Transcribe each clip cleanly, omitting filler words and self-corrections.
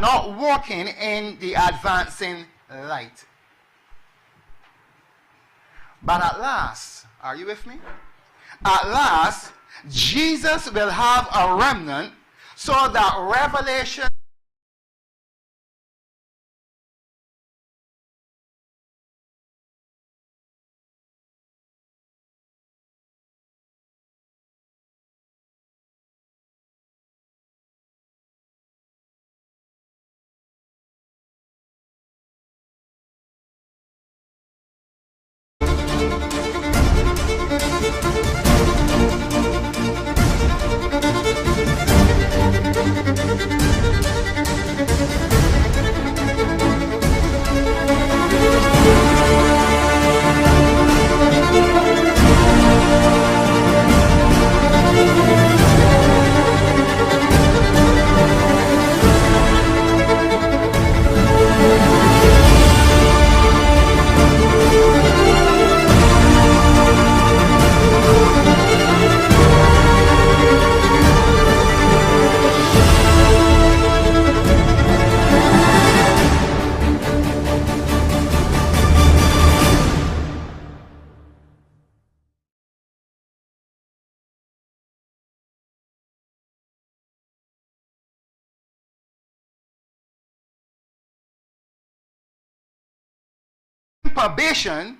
not walking in the advancing light. But at last, are you with me? At last, Jesus will have a remnant so that revelation probation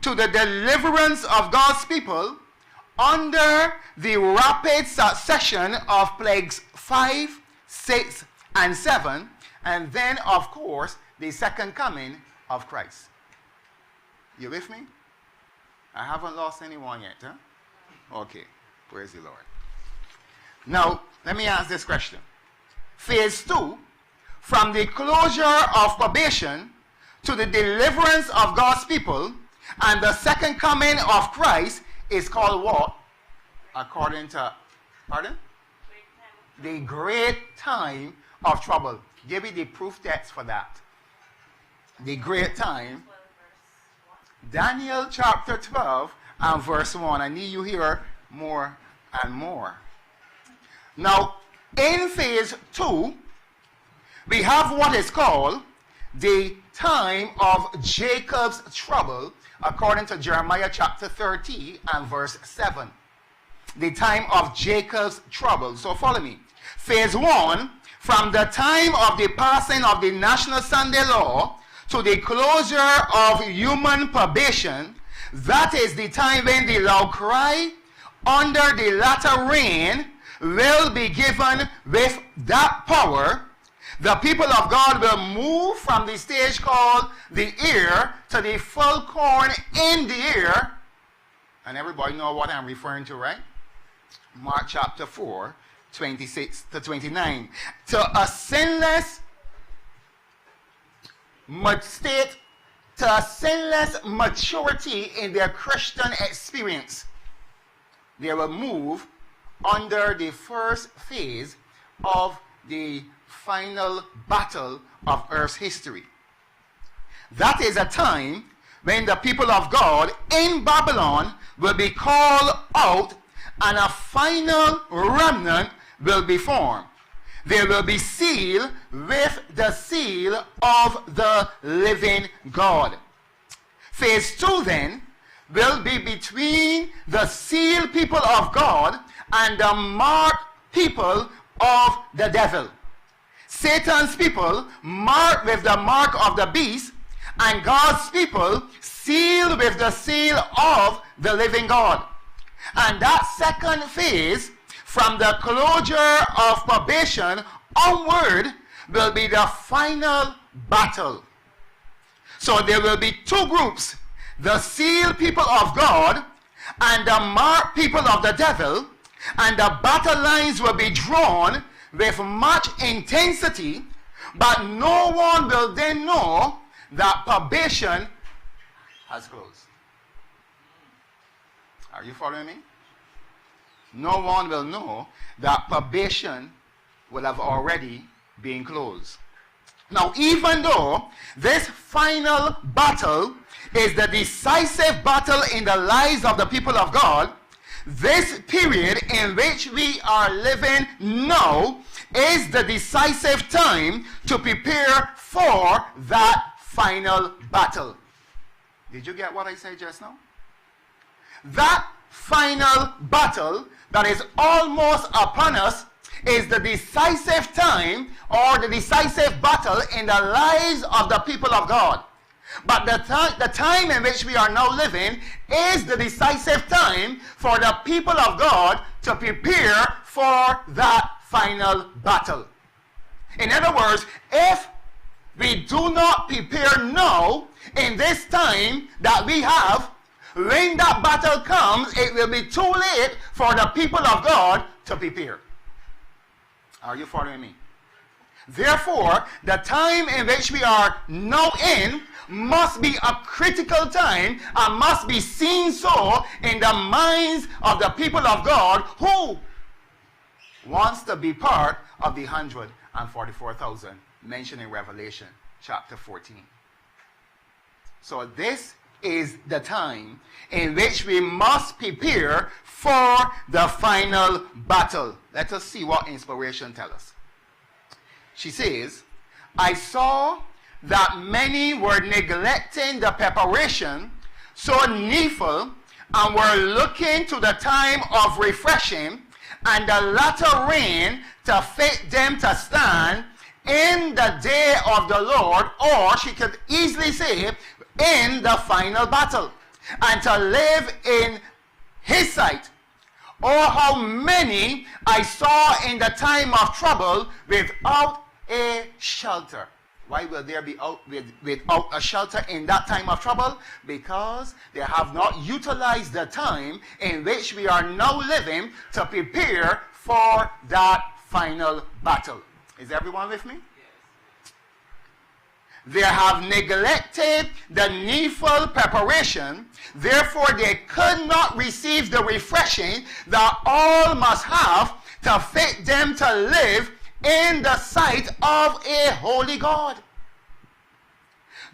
to the deliverance of God's people under the rapid succession of plagues 5, 6, and 7, and then, of course, the second coming of Christ. You with me? I haven't lost anyone yet, huh? Okay, praise the Lord. Now, let me ask this question. Phase 2, from the closure of probation to the deliverance of God's people and the second coming of Christ is called what? According to, pardon? The great time of trouble. Give me the proof text for that. The great time. Daniel chapter 12 and verse 1. I need you here more and more. Now, in phase 2, we have what is called the time of Jacob's trouble, according to Jeremiah chapter 30 and verse 7. The time of Jacob's trouble. So follow me. Phase 1, from the time of the passing of the National Sunday Law to the closure of human probation, that is the time when the loud cry under the latter rain will be given with that power. The people of God will move from the stage called the ear to the full corn in the ear. And everybody know what I'm referring to, right? Mark chapter 4, 26 to 29. To a sinless state, to a sinless maturity in their Christian experience. They will move under the first phase of the final battle of Earth's history. That is a time when the people of God in Babylon will be called out and a final remnant will be formed. They will be sealed with the seal of the living God. Phase 2 then will be between the sealed people of God and the marked people of the devil. Satan's people marked with the mark of the beast, and God's people sealed with the seal of the living God. And that second phase, from the closure of probation onward, will be the final battle. So there will be two groups, the sealed people of God and the marked people of the devil, and the battle lines will be drawn with much intensity, but no one will then know that probation has closed. Are you following me? No one will know that probation will have already been closed. Now, even though this final battle is the decisive battle in the lives of the people of God, this period in which we are living now is the decisive time to prepare for that final battle. Did you get what I said just now? That final battle that is almost upon us is the decisive time or the decisive battle in the lives of the people of God. But the time in which we are now living is the decisive time for the people of God to prepare for that final battle. In other words, if we do not prepare now in this time that we have, when that battle comes, it will be too late for the people of God to prepare. Are you following me? Therefore, the time in which we are now in must be a critical time and must be seen so in the minds of the people of God who wants to be part of the 144,000 mentioned in Revelation chapter 14. So this is the time in which we must prepare for the final battle. Let us see what inspiration tells us. She says, I saw that many were neglecting the preparation so needful and were looking to the time of refreshing and the latter rain to fit them to stand in the day of the Lord, or she could easily say, in the final battle, and to live in his sight. Oh, how many I saw in the time of trouble without a shelter. Why will there be without a shelter in that time of trouble? Because they have not utilized the time in which we are now living to prepare for that final battle. Is everyone with me? They have neglected the needful preparation, therefore they could not receive the refreshing that all must have to fit them to live in the sight of a holy God.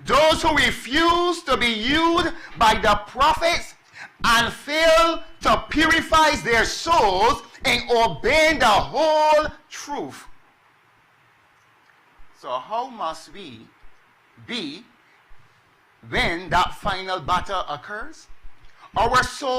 Those who refuse to be used by the prophets and fail to purify their souls in obeying the whole truth. So how must we be when that final battle occurs? Our soul